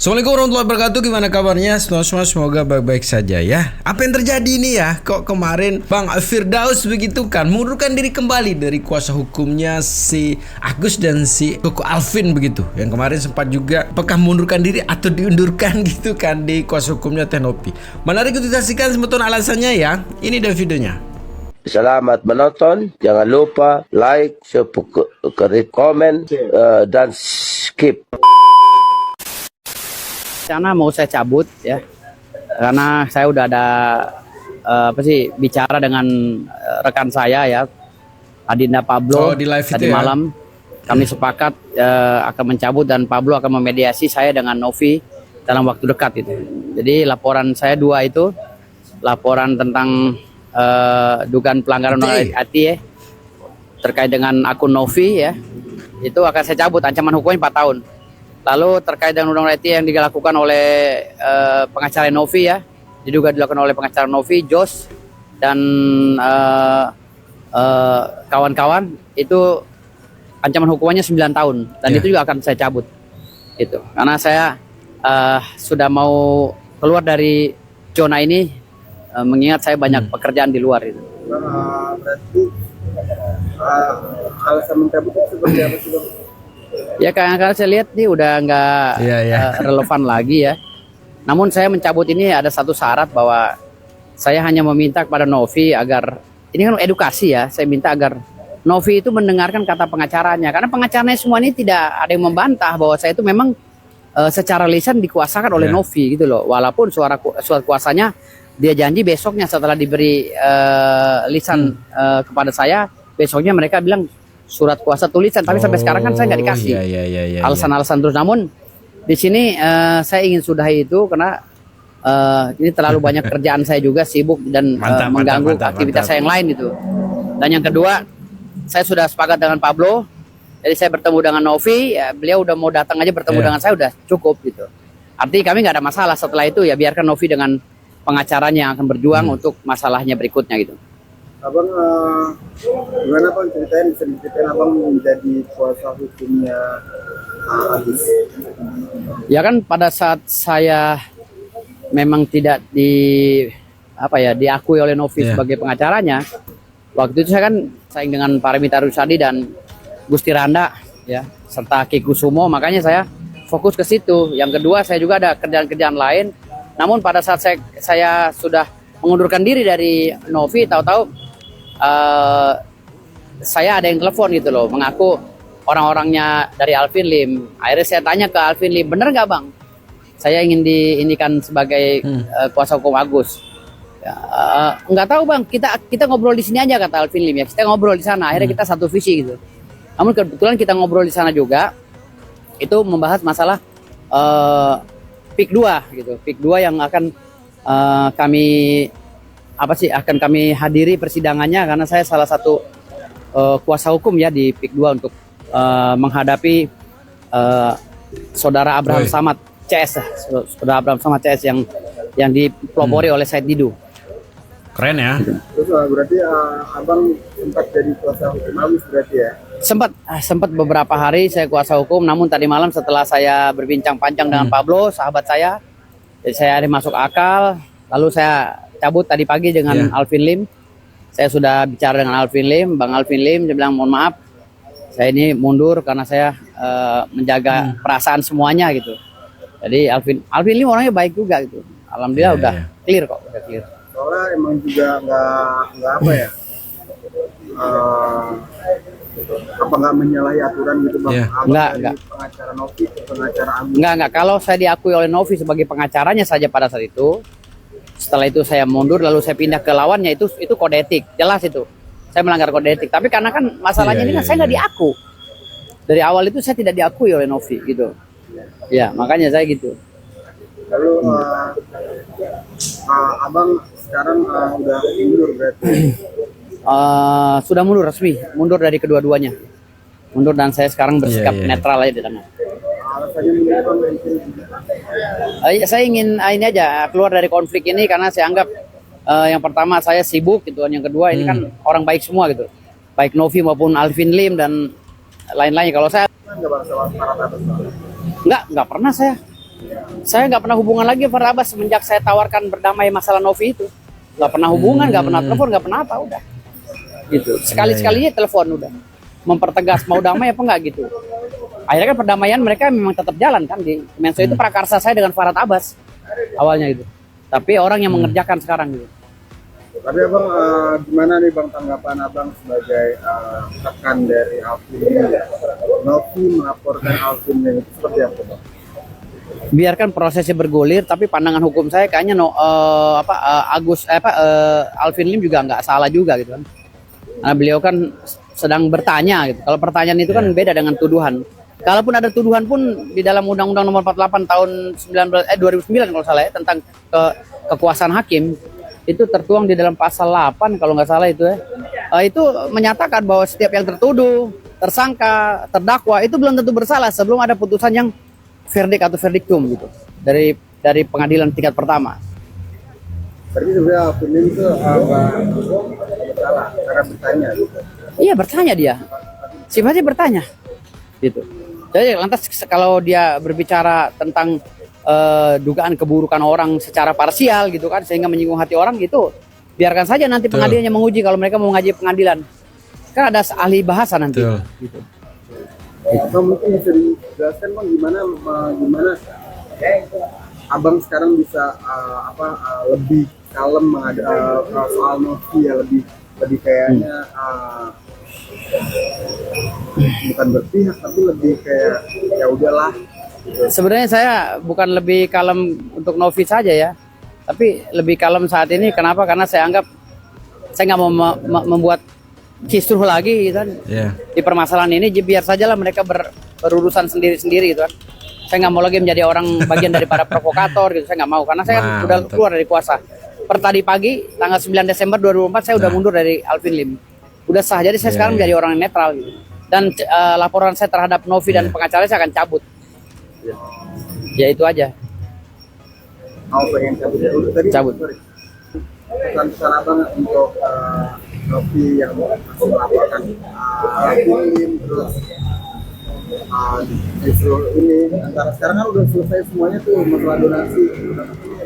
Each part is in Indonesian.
Assalamualaikum warahmatullahi wabarakatuh. Gimana kabarnya? Semoga baik-baik saja ya. Apa yang terjadi nih ya? Kok kemarin Bang Firdaus begitu kan mundurkan diri kembali dari kuasa hukumnya si Agus dan si Koko Alvin begitu. Yang kemarin sempat juga apakah mundurkan diri atau diundurkan gitu kan di kuasa hukumnya Teh Novi. Menarik untuk saksikan sebetulnya alasannya ya. Ini dia videonya. Selamat menonton. Jangan lupa like, subscribe, komen, dan skip. Karena mau saya cabut ya, karena saya udah ada bicara dengan rekan saya ya, Adinda Pablo. Di live tadi itu ya? malam kami sepakat akan mencabut dan Pablo akan memediasi saya dengan Novi dalam waktu dekat itu. Jadi laporan saya dua itu, laporan tentang dugaan pelanggaran undang-undang ITE ya, terkait dengan akun Novi ya, itu akan saya cabut, ancaman hukumnya 4 tahun. Lalu terkait dengan undang-undang ITE yang dilakukan oleh pengacara Novi ya, diduga dilakukan oleh pengacara Novi, Jos dan kawan-kawan, itu ancaman hukumannya 9 tahun dan itu juga akan saya cabut. Itu karena saya sudah mau keluar dari zona ini, mengingat saya banyak pekerjaan di luar itu. Berarti alasan mencabut itu seperti apa sih, Bang? Ya karena saya lihat nih udah nggak relevan lagi ya. Namun saya mencabut ini ada satu syarat, bahwa saya hanya meminta kepada Novi agar, ini kan edukasi ya, saya minta agar Novi itu mendengarkan kata pengacaranya. Karena pengacaranya semua ini tidak ada yang membantah bahwa saya itu memang secara lisan dikuasakan oleh Novi gitu loh. Walaupun surat kuasanya dia janji besoknya setelah diberi lisan kepada saya, besoknya mereka bilang surat kuasa tulisan, tapi sampai sekarang kan saya nggak dikasih alasan-alasan terus. Namun di sini saya ingin sudahi itu karena ini terlalu banyak kerjaan saya juga, sibuk dan mengganggu aktivitas saya yang lain gitu. Dan yang kedua, saya sudah sepakat dengan Pablo, jadi saya bertemu dengan Novi, ya, beliau udah mau datang aja bertemu dengan saya udah cukup gitu. Artinya kami nggak ada masalah. Setelah itu ya biarkan Novi dengan pengacaranya yang akan berjuang untuk masalahnya berikutnya gitu. Abang, gimana Bang ceritain, bisa diceritain Abang menjadi kuasa hukumnya Agus? Ya kan pada saat saya memang tidak diakui oleh Novi sebagai pengacaranya, waktu itu saya kan saing dengan Paramita Rusadi dan Gusti Randa ya, serta Ki Kusumo, makanya saya fokus ke situ. Yang kedua, saya juga ada kerjaan-kerjaan lain. Namun pada saat saya sudah mengundurkan diri dari Novi, tahu-tahu saya ada yang telepon gitu loh, mengaku orang-orangnya dari Alvin Lim. Akhirnya saya tanya ke Alvin Lim, bener nggak Bang, saya ingin diindikan sebagai kuasa hukum Agus? Nggak tahu Bang, kita ngobrol di sini aja, kata Alvin Lim ya. Kita ngobrol di sana, akhirnya kita satu visi gitu. Namun kebetulan kita ngobrol di sana juga, itu membahas masalah PIK 2 gitu, PIK 2 yang akan akan kami hadiri persidangannya, karena saya salah satu kuasa hukum ya di PIK 2 untuk menghadapi saudara Abraham Samad CS, saudara Abraham Samad CS yang dipelopori oleh Said Didu. Keren ya. Terus berarti Abang sempat jadi kuasa hukum Agus berarti ya? Sempat beberapa hari saya kuasa hukum, namun tadi malam setelah saya berbincang panjang dengan Pablo, sahabat saya, jadi saya ada masuk akal, lalu saya cabut tadi pagi dengan Alvin Lim. Saya sudah bicara dengan Alvin Lim, Bang Alvin Lim, dia bilang mohon maaf, saya ini mundur karena saya menjaga perasaan semuanya gitu. Jadi Alvin Lim orangnya baik juga gitu. Alhamdulillah udah clear kok, udah clear. Soalnya emang juga nggak apa ya, nggak menyalahi aturan gitu Bang? Enggak. Pengacara Novi ke pengacara Agus? Enggak. Kalau saya diakui oleh Novi sebagai pengacaranya saja pada saat itu, setelah itu saya mundur lalu saya pindah ke lawannya, itu kode etik, jelas itu saya melanggar kode etik. Tapi karena kan masalahnya ini kan saya nggak diaku dari awal, itu saya tidak diakui oleh Novi gitu ya, makanya saya gitu. Lalu Abang sekarang udah mundur berarti? Sudah mundur resmi, mundur dari kedua-duanya, mundur, dan saya sekarang bersikap netral aja di tengah. Alasannya mundur Bang? Saya ingin ini aja, keluar dari konflik ini, karena saya anggap yang pertama saya sibuk gitu, yang kedua ini kan orang baik semua gitu, baik Novi maupun Alvin Lim dan lain-lain. Kalau saya Nggak merasa marah atas Bang? nggak pernah saya Saya nggak pernah hubungan lagi Farhat Abbas semenjak saya tawarkan berdamai masalah Novi itu. Nggak pernah hubungan, nggak pernah telepon, nggak pernah apa, udah. Gitu. Sekali-sekalinya telepon udah. Mempertegas mau damai apa enggak gitu. Akhirnya kan perdamaian mereka memang tetap jalan kan di Menso itu prakarsa saya dengan Farhat Abbas awalnya gitu. Tapi orang yang mengerjakan sekarang gitu. Tapi abang gimana nih bang tanggapan abang sebagai rekan dari Alvin ini? Novi melaporkan Alvin ini seperti apa bang? Biarkan prosesnya bergulir, tapi pandangan hukum saya kayaknya Alvin Lim juga nggak salah juga gitu kan. Karena beliau kan sedang bertanya gitu. Kalau pertanyaan itu kan beda dengan tuduhan. Kalaupun ada tuduhan pun di dalam Undang-Undang Nomor 48 tahun 2009 kalau salah ya, tentang kekuasaan hakim itu tertuang di dalam pasal 8 kalau nggak salah itu ya. Itu menyatakan bahwa setiap yang tertuduh, tersangka, terdakwa itu belum tentu bersalah sebelum ada putusan yang verdict atau verdictum gitu dari pengadilan tingkat pertama. Berarti sebenarnya Alvin itu bersalah karena bertanya gitu. Iya bertanya dia, sifatnya bertanya, gitu. Jadi lantas kalau dia berbicara tentang dugaan keburukan orang secara parsial gitu kan, sehingga menyinggung hati orang gitu, biarkan saja nanti pengadilannya menguji kalau mereka mau ngaji pengadilan. Kan ada ahli bahasa nanti. Gitu. Mungkin bisa dijelaskan bang gimana abang sekarang bisa lebih kalem soal Novi ya, lebih kayaknya bukan berpihak tapi lebih kayak ya udahlah. Sebenarnya saya bukan lebih kalem untuk Novi saja ya, tapi lebih kalem saat ini. Kenapa? Karena saya anggap saya nggak mau membuat kisruh lagi gitu kan. Di permasalahan ini biar sajalah mereka berurusan sendiri-sendiri gitu kan. Saya nggak mau lagi menjadi orang bagian dari para provokator gitu. Saya nggak mau karena saya kan udah keluar dari kuasa. Tadi pagi tanggal 9 Desember 2004 saya udah mundur dari Alvin Lim. Udah sah. Jadi saya sekarang menjadi orang yang netral gitu. Dan laporan saya terhadap Novi dan pengacara saya akan cabut. Ya itu aja. Pengen cabut. Pesan abang untuk Novi yang masih melaporkan Alvin terus justru ini antara sekarang kan udah selesai semuanya tuh masalah donasi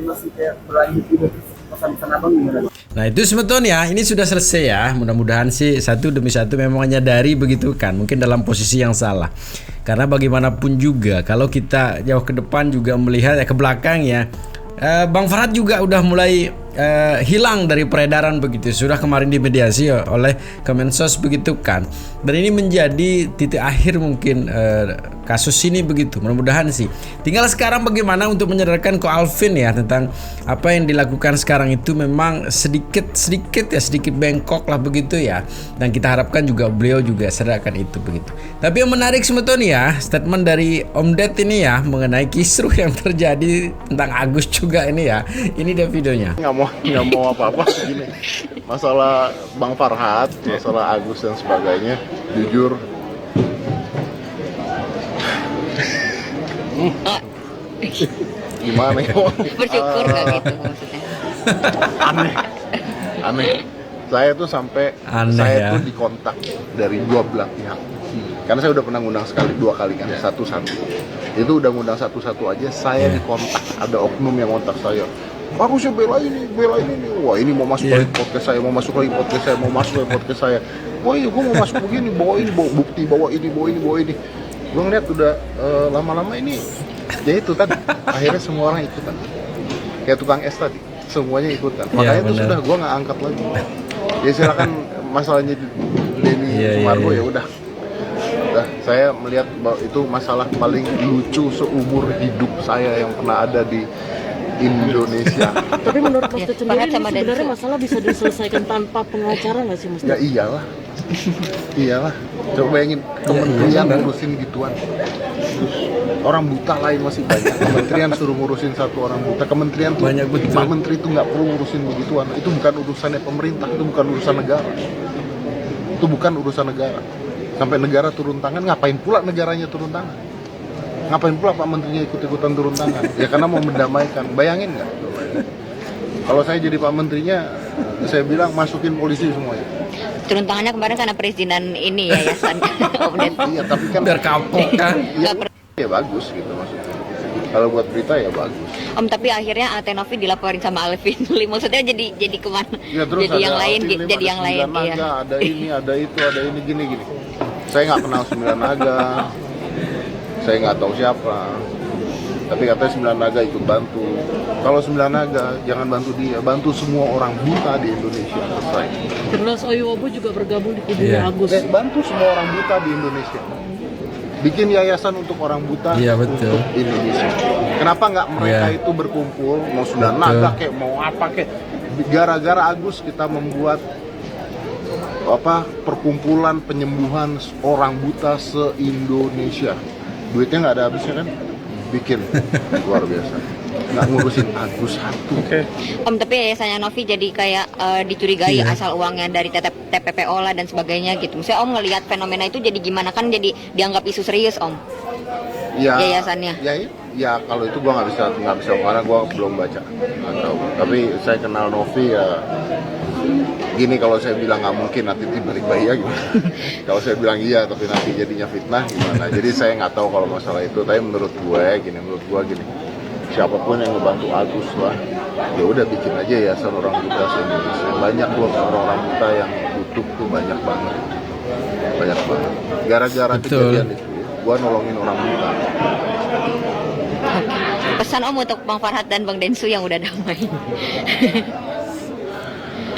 masih kayak berlanjut gitu. Pesan-pesan abang gimana? Nah itu sebetulnya ini sudah selesai ya. Mudah-mudahan sih satu demi satu memang menyadari begitu kan. Mungkin dalam posisi yang salah. Karena bagaimanapun juga kalau kita jauh ke depan juga melihat ke belakang ya, Bang Farhat juga udah mulai hilang dari peredaran begitu. Sudah kemarin dimediasi oleh Kemensos begitu kan. Dan ini menjadi titik akhir mungkin kasus ini begitu. Mudah-mudahan sih. Tinggal sekarang bagaimana untuk menyadarkan ke Alvin ya tentang apa yang dilakukan sekarang itu memang sedikit bengkok lah begitu ya. Dan kita harapkan juga beliau juga sadarkan itu begitu. Tapi yang menarik sebetulnya ya statement dari Om Ded ini ya mengenai kisruh yang terjadi tentang Agus juga ini ya. Ini dia videonya. Nggak mau apa-apa gini. Masalah Bang Farhat, masalah Agus dan sebagainya, jujur gimana ya? Bersyukur nggak gitu maksudnya. Aneh. Saya tuh sampai saya tuh dikontak dari dua belah pihak. Karena saya udah pernah ngundang dua kali kan, satu-satu. Itu udah ngundang satu-satu aja, saya dikontak. Ada oknum yang kontak saya. Harusnya bela ini. Wah ini mau masuk lagi podcast saya, mau masuk lagi podcast saya. Wah iya gue mau masuk begini, bawa bukti, bawa ini. Gue ngeliat udah lama-lama ini, ya itu kan. Akhirnya semua orang ikutan. Kayak tukang es tadi, semuanya ikutan. Makanya itu sudah gue nggak angkat lagi. Ya silakan masalahnya Denny Sumargo ya udah. Saya melihat bahwa itu masalah paling lucu seumur hidup saya yang pernah ada di Indonesia. Tapi menurut Mas Ted sendiri ini sebenarnya masalah bisa diselesaikan tanpa pengacara nggak sih Mas Ted? Ya iyalah. Coba bayangin kementerian ngurusin gituan. Orang buta lain masih banyak. Kementerian suruh ngurusin satu orang buta. Kementerian tuh banyak betul. Pak Menteri itu nggak perlu ngurusin begituan. Itu bukan urusannya pemerintah. Itu bukan urusan negara. Sampai negara turun tangan, ngapain pula negaranya turun tangan? Ngapain pula Pak Menterinya ikut-ikutan turun tangan? Ya karena mau mendamaikan. Bayangin nggak? Kalau saya jadi Pak Menterinya, saya bilang masukin polisi semuanya. Turun tangannya kemarin karena perizinan yayasan. Iya, tapi kan biar kapok kan. Ya bagus gitu maksudnya. Kalau buat berita ya bagus. Om, tapi akhirnya Tenovi dilaporin sama Alvin Lim, maksudnya jadi kemana? Ya, terus jadi ada yang lain, Alvin Lim, jadi ada yang lain. Sembilan Iya. Naga, ada ini, ada itu, ada ini, gini. Saya nggak kenal Sembilan Naga, saya nggak tahu siapa. Tapi katanya Sembilan Naga ikut bantu. Kalau Sembilan Naga, jangan bantu dia, bantu semua orang buta di Indonesia. Selesai. Terus Oyobo juga bergabung di kubunya Agus. Bantu semua orang buta di Indonesia. Bikin yayasan untuk orang buta untuk Indonesia. Kenapa nggak mereka itu berkumpul, mau Sembilan Naga kayak mau apa kayak. Gara-gara Agus kita membuat perkumpulan penyembuhan orang buta se-Indonesia. Duitnya nggak ada habisnya kan? Bikin luar biasa, nggak ngurusin Agus satu. Om, tapi yayasannya Novi jadi kayak dicurigai asal uangnya dari TPPO lah dan sebagainya gitu. Maksudnya Om ngelihat fenomena itu jadi gimana, kan jadi dianggap isu serius Om? Ya, yayasannya. Ya kalau itu gua nggak bisa karena gua belum baca, nggak tahu. Tapi saya kenal Novi ya. Gini, kalau saya bilang nggak mungkin nanti balik bayi ya gimana? Kalau saya bilang iya tapi nanti jadinya fitnah gimana? Jadi saya nggak tahu kalau masalah itu. Tapi menurut gue gini, siapapun yang ngebantu Agus lah, ya udah bikin aja yayasan orang buta se-Indonesia. Banyak loh orang-orang buta yang butuh tuh, banyak banget. Gara-gara kejadian itu, gue nolongin orang buta. Pesan Om untuk Bang Farhat dan Bang Densu yang udah damai.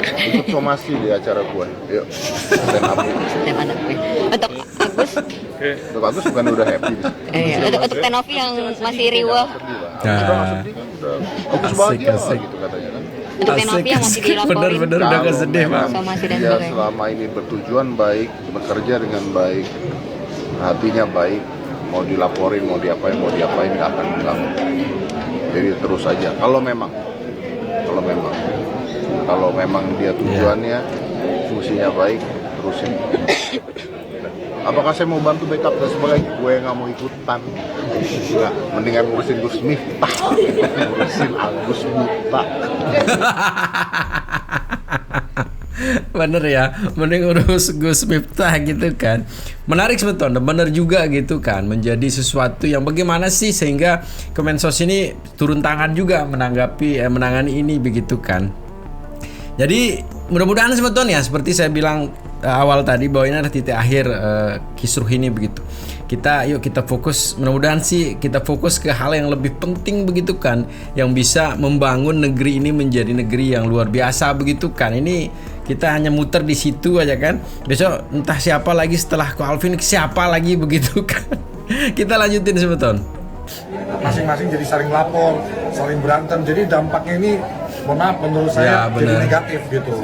Ikut somasi di acara gue, yuk. Stand up. Untuk Agus, Untuk Agus bukan udah happy. untuk Tenovi yang masih riweh. Agus bahagia gitu katanya kan. Untuk Tenovi yang masih dilaporin. Bener-bener udah gak sedih, Bang. Somasi dan Dia sebagainya. selama ini bertujuan baik, bekerja dengan baik, hatinya baik, mau dilaporin, mau diapain nggak akan bilang. Jadi terus aja. Kalau memang dia tujuannya, fungsinya baik, terusin. Apakah saya mau bantu backup dan sebagainya? Gue nggak mau ikutan. Nggak, mendingan ngurusin Gus Miftah, ngurusin Agus buta. Bener ya, mending urus Gus Miftah gitu kan. Menarik sebetulnya, bener juga gitu kan. Menjadi sesuatu yang bagaimana sih sehingga Kemensos ini turun tangan juga menangani ini begitu kan. Jadi mudah-mudahan sebetulnya seperti saya bilang awal tadi bahwa ini adalah titik akhir kisruh ini begitu. Kita fokus, mudah-mudahan sih kita fokus ke hal yang lebih penting begitu kan, yang bisa membangun negeri ini menjadi negeri yang luar biasa begitu kan. Ini kita hanya muter di situ aja kan. Besok entah siapa lagi setelah Ko Alvin, siapa lagi begitu kan. Kita lanjutin sebetulnya. Masing-masing jadi saling lapor, saling berantem. Jadi dampaknya ini, mohon maaf, menurut saya jadi negatif gitu.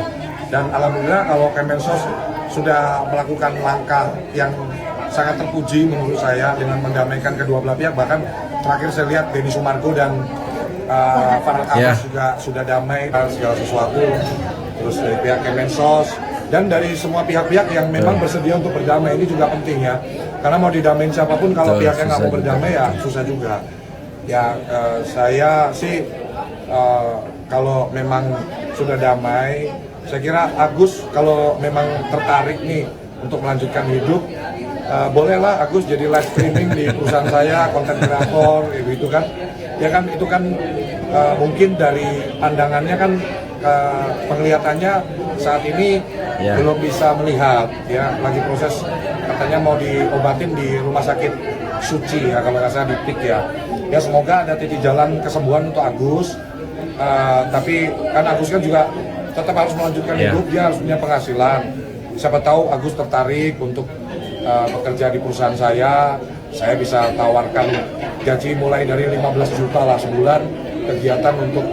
Dan alhamdulillah kalau Kemensos sudah melakukan langkah yang sangat terpuji menurut saya dengan mendamaikan kedua belah pihak. Bahkan terakhir saya lihat Denny Sumargo dan Farhat Abbas juga sudah damai segala sesuatu. Terus dari pihak Kemensos dan dari semua pihak-pihak yang memang bersedia untuk berdamai, ini juga penting ya. Karena mau didamain siapapun, kalau pihaknya nggak mau berdamai ya susah juga. Ya saya sih kalau memang sudah damai, saya kira Agus kalau memang tertarik nih untuk melanjutkan hidup, bolehlah Agus jadi live streaming di perusahaan saya, konten kreator gitu kan. Ya kan itu kan mungkin dari pandangannya kan penglihatannya saat ini belum bisa melihat ya, lagi proses katanya mau diobatin di rumah sakit Suci ya kalau nggak salah, di PIK ya. Ya semoga ada titik jalan kesembuhan untuk Agus. Tapi kan Agus kan juga tetap harus melanjutkan hidup, dia harus punya penghasilan. Siapa tahu Agus tertarik untuk bekerja di perusahaan saya bisa tawarkan gaji mulai dari 15 juta lah sebulan, kegiatan untuk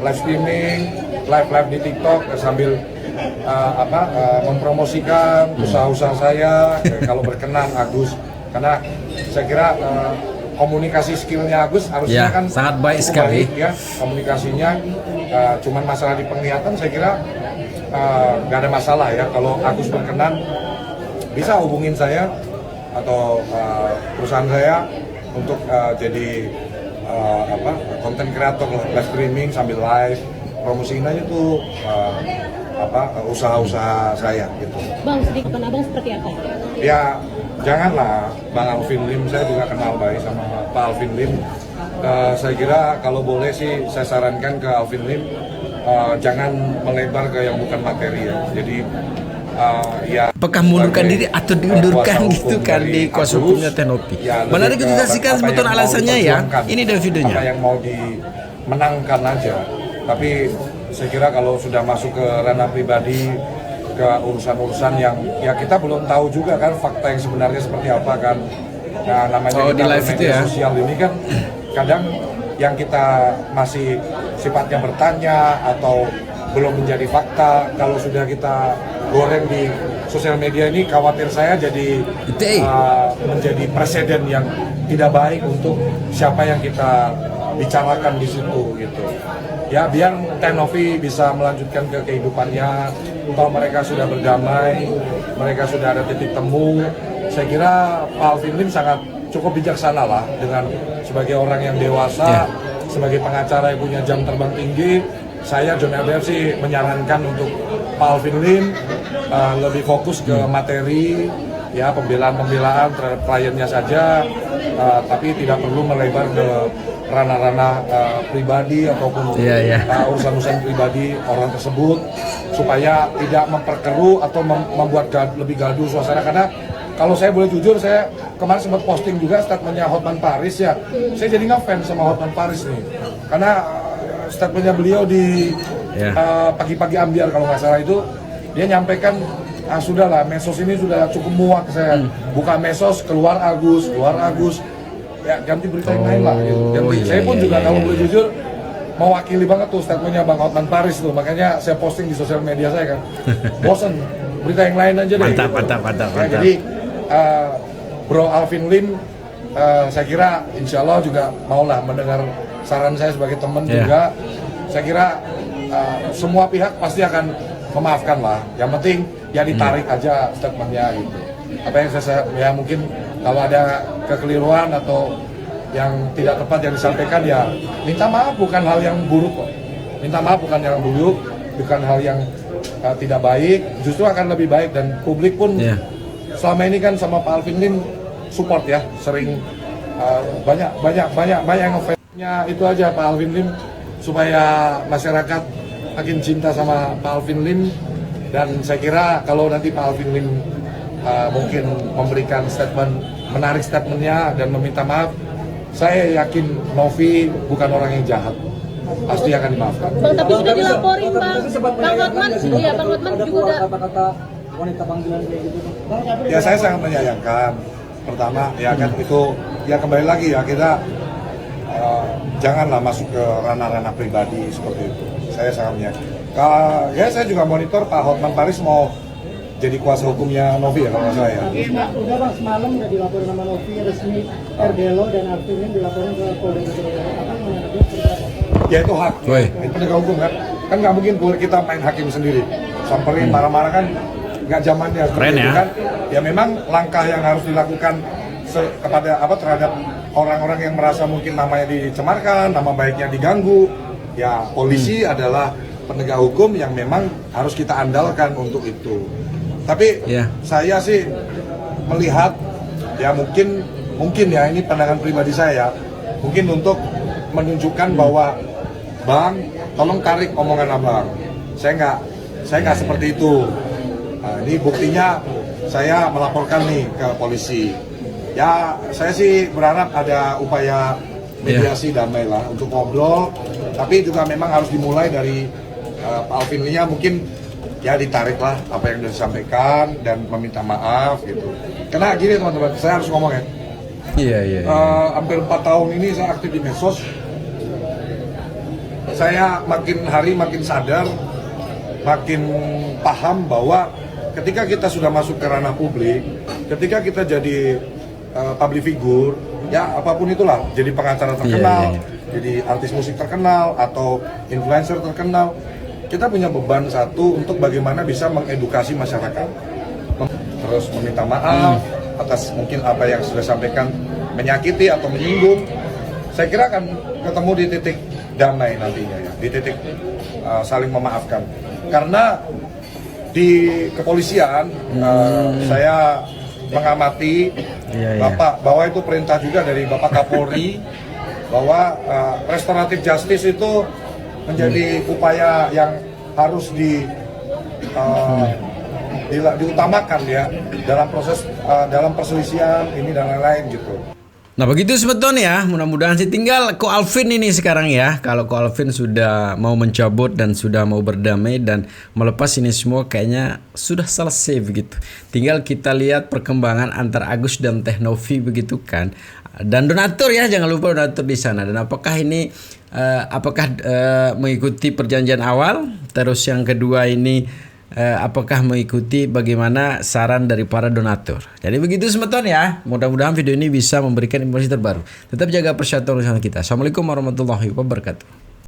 live streaming, live di TikTok sambil mempromosikan usaha-usaha saya kalau berkenan Agus. Karena saya kira komunikasi skillnya Agus harusnya kan sangat baik sekali ya, komunikasinya. Cuman masalah di penglihatan saya kira nggak ada masalah ya. Kalau Agus berkenan bisa hubungin saya atau perusahaan saya untuk jadi konten kreator live streaming sambil live, promosiin aja tuh usaha-usaha saya gitu. Bang, sedikit abang seperti apa? Ya janganlah Bang Alvin Lim, saya juga kenal baik sama Pak Alvin Lim. Saya kira kalau boleh sih saya sarankan ke Alvin Lim jangan melebar ke yang bukan materi ya. Jadi ya apakah mundurkan diri atau diundurkan gitu kan di kuasa hukumnya Tenopi. Ya, menarik kita saksikan sebetulnya alasannya ya. Ini dari videonya. Apa yang mau dimenangkan aja. Tapi saya kira kalau sudah masuk ke ranah pribadi, ke urusan-urusan yang ya kita belum tahu juga kan fakta yang sebenarnya seperti apa kan. Nah, namanya di live itu ya. Sosial ini kan kadang yang kita masih sifatnya bertanya atau belum menjadi fakta, kalau sudah kita goreng di sosial media ini, khawatir saya jadi menjadi presiden yang tidak baik untuk siapa yang kita bicarakan di situ gitu. Ya biar Tenovi bisa melanjutkan ke kehidupannya, kalau mereka sudah berdamai, mereka sudah ada titik temu. Saya kira Pak Alvin Lim sangat cukup bijaksana lah dengan sebagai orang yang dewasa, sebagai pengacara yang punya jam terbang tinggi. Saya John LBF sih menyarankan untuk Pak Alvin Lim lebih fokus ke materi, ya pembelaan terhadap kliennya saja, tapi tidak perlu melebar ke ranah-ranah pribadi ataupun urusan-urusan pribadi orang tersebut, supaya tidak memperkeruh atau membuat lebih gaduh suasana. Karena kalau saya boleh jujur, saya kemarin sempat posting juga statementnya Hotman Paris ya. Saya jadi ngefans sama Hotman Paris nih, karena statementnya beliau di pagi-pagi ambiar kalau nggak salah itu, dia nyampaikan sudahlah medsos ini sudah cukup muak saya. Buka medsos keluar Agus, ya ganti berita yang lain lah. Gitu. Saya pun juga kalau boleh jujur mewakili banget tuh statementnya Bang Hotman Paris tuh, makanya saya posting di sosial media saya kan. Bosen berita yang lain aja deh. Mantap. Ya, jadi Bro Alvin Lim, saya kira insya Allah juga maulah mendengar saran saya sebagai teman juga. Saya kira semua pihak pasti akan memaafkan lah. Yang penting ya ditarik aja statementnya gitu. Apa yang saya ya mungkin kalau ada kekeliruan atau yang tidak tepat yang disampaikan ya minta maaf, bukan hal yang buruk kok. Minta maaf bukan yang buruk, bukan hal yang tidak baik, justru akan lebih baik. Dan publik pun selama ini kan sama Pak Alvin Lim support ya, sering banyak yang ngefansnya itu aja Pak Alvin Lim, supaya masyarakat makin cinta sama Pak Alvin Lim. Dan saya kira kalau nanti Pak Alvin Lim mungkin memberikan statement, menarik statementnya dan meminta maaf, saya yakin Novi bukan orang yang jahat, pasti akan dimaafkan. Bang, tapi sudah dilaporin Bang Hotman, iya Bang Hotman juga udah kata-kata wanita panggilan kayak gitu. Ya saya sangat menyayangkan. Pertama ya kan itu ya kembali lagi ya kita janganlah masuk ke ranah-ranah pribadi seperti itu. Saya sangat menyayangkan. Ya saya juga monitor Pak Hotman Paris mau jadi kuasa hukumnya Novi ya kalau saya. Udah Bang, semalam udah dilaporin sama Novi resmi, Erdelo dan Arvin dilaporin ke Polda Metro Jaya. Ya itu hak, itu penegak hukum kan. Kan nggak mungkin kita main hakim sendiri, samperin marah-marah kan nggak zamannya. Keren ya. Kan? Ya memang langkah yang harus dilakukan kepada terhadap orang-orang yang merasa mungkin namanya dicemarkan, nama baiknya diganggu. Ya polisi adalah penegak hukum yang memang harus kita andalkan untuk itu. Tapi saya sih melihat ya mungkin ya ini pandangan pribadi saya, mungkin untuk menunjukkan bahwa Bang, tolong tarik omongan abang. Saya nggak seperti itu. Nah, ini buktinya saya melaporkan nih ke polisi. Ya saya sih berharap ada upaya mediasi damai lah untuk ngobrol. Tapi juga memang harus dimulai dari Pak Alvin Lim, mungkin ya ditarik lah apa yang sudah disampaikan dan meminta maaf gitu. Karena gini teman-teman, saya harus ngomong ya. Iya. Hampir 4 tahun ini saya aktif di medsos. Saya makin hari makin sadar, makin paham bahwa ketika kita sudah masuk ke ranah publik, ketika kita jadi public figure, ya apapun itulah, jadi pengacara terkenal, jadi artis musik terkenal atau influencer terkenal, kita punya beban satu untuk bagaimana bisa mengedukasi masyarakat, terus meminta maaf atas mungkin apa yang sudah sampaikan menyakiti atau menyinggung. Saya kira akan ketemu di titik damai nantinya ya, di titik saling memaafkan. Karena di kepolisian saya mengamati Bapak bahwa itu perintah juga dari Bapak Kapolri bahwa restoratif justice itu menjadi upaya yang harus diutamakan ya dalam proses dalam perselisihan ini dan lain-lain gitu. Nah begitu sebetulnya ya, mudah-mudahan sih tinggal Ko Alvin ini sekarang ya. Kalau Ko Alvin sudah mau mencabut dan sudah mau berdamai dan melepas ini semua, kayaknya sudah selesai begitu. Tinggal kita lihat perkembangan antar Agus dan Teh Novi begitu kan. Dan donatur ya, jangan lupa donatur di sana. Dan apakah ini mengikuti perjanjian awal? Terus yang kedua ini apakah mengikuti bagaimana saran dari para donatur. Jadi begitu semeton ya. Mudah-mudahan video ini bisa memberikan informasi terbaru. Tetap jaga persatuan kita. Assalamualaikum warahmatullahi wabarakatuh.